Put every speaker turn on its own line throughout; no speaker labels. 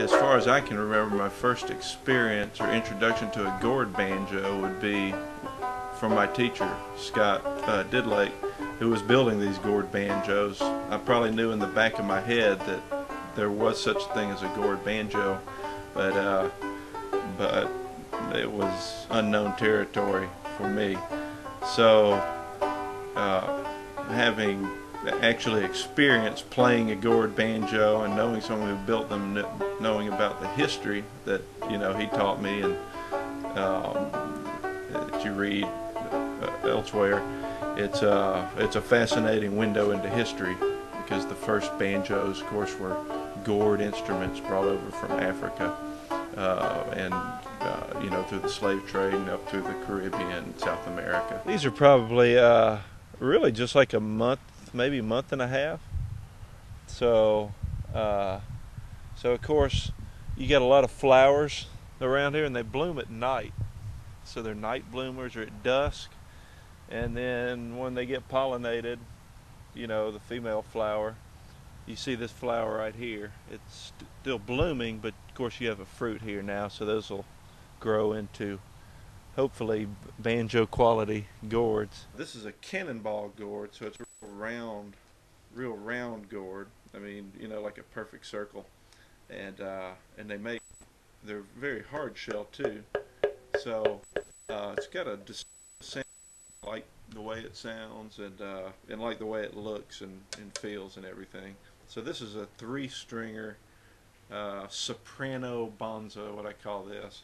As far as I can remember, my first experience or introduction to a gourd banjo would be from my teacher, Scott Didlake, who was building these gourd banjos. I probably knew in the back of my head that there was such a thing as a gourd banjo, but it was unknown territory for me. So having actually experienced playing a gourd banjo and knowing someone who built them, knowing about the history that he taught me and that you read elsewhere, it's a fascinating window into history, because the first banjos, of course, were gourd instruments brought over from Africa, and through the slave trade and up through the Caribbean, South America. These are probably really just like a month, maybe a month and a half. So of course you get a lot of flowers around here, and they bloom at night. So they're night bloomers, or at dusk. And then when they get pollinated, the female flower, you see this flower right here. It's still blooming, but of course you have a fruit here now, so those will grow into hopefully banjo quality gourds. This is a cannonball gourd, so it's a real round gourd. I mean, like a perfect circle. And they're very hard shell too. So it's got a sound, like the way it sounds, and like the way it looks and feels and everything. So this is a 3-stringer soprano bonzo, what I call this.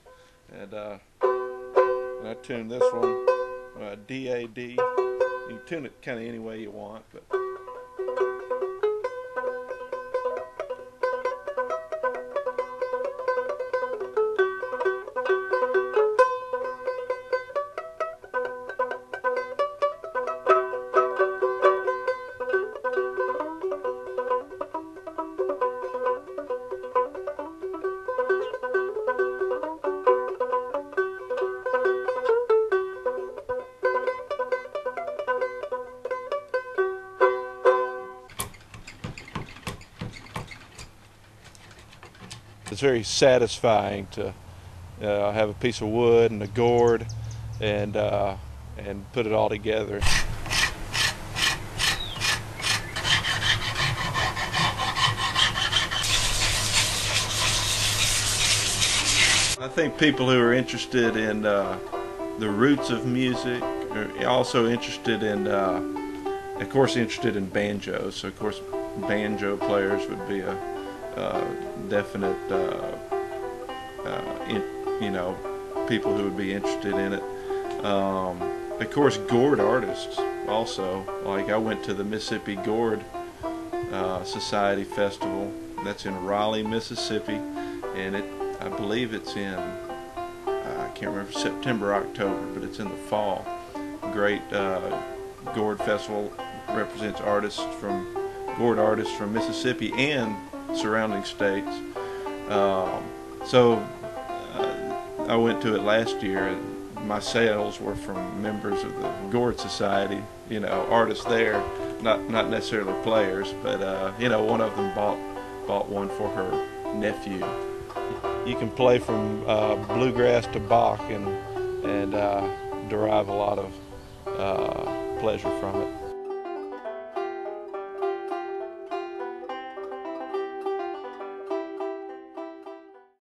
And I tune this one DAD. You can tune it kind of any way you want, but it's very satisfying to have a piece of wood and a gourd and put it all together. I think people who are interested in the roots of music are also interested in, of course, interested in banjos. So, of course, banjo players would be a definite, people who would be interested in it. Of course, gourd artists also. Like, I went to the Mississippi Gourd Society Festival. That's in Raleigh, Mississippi, and I believe it's in, I can't remember, September, October, but it's in the fall. Great gourd festival, represents gourd artists from Mississippi and surrounding states. So I went to it last year, and my sales were from members of the Gourd Society, artists there, not necessarily players, but one of them bought one for her nephew. You can play from bluegrass to Bach and derive a lot of pleasure from it.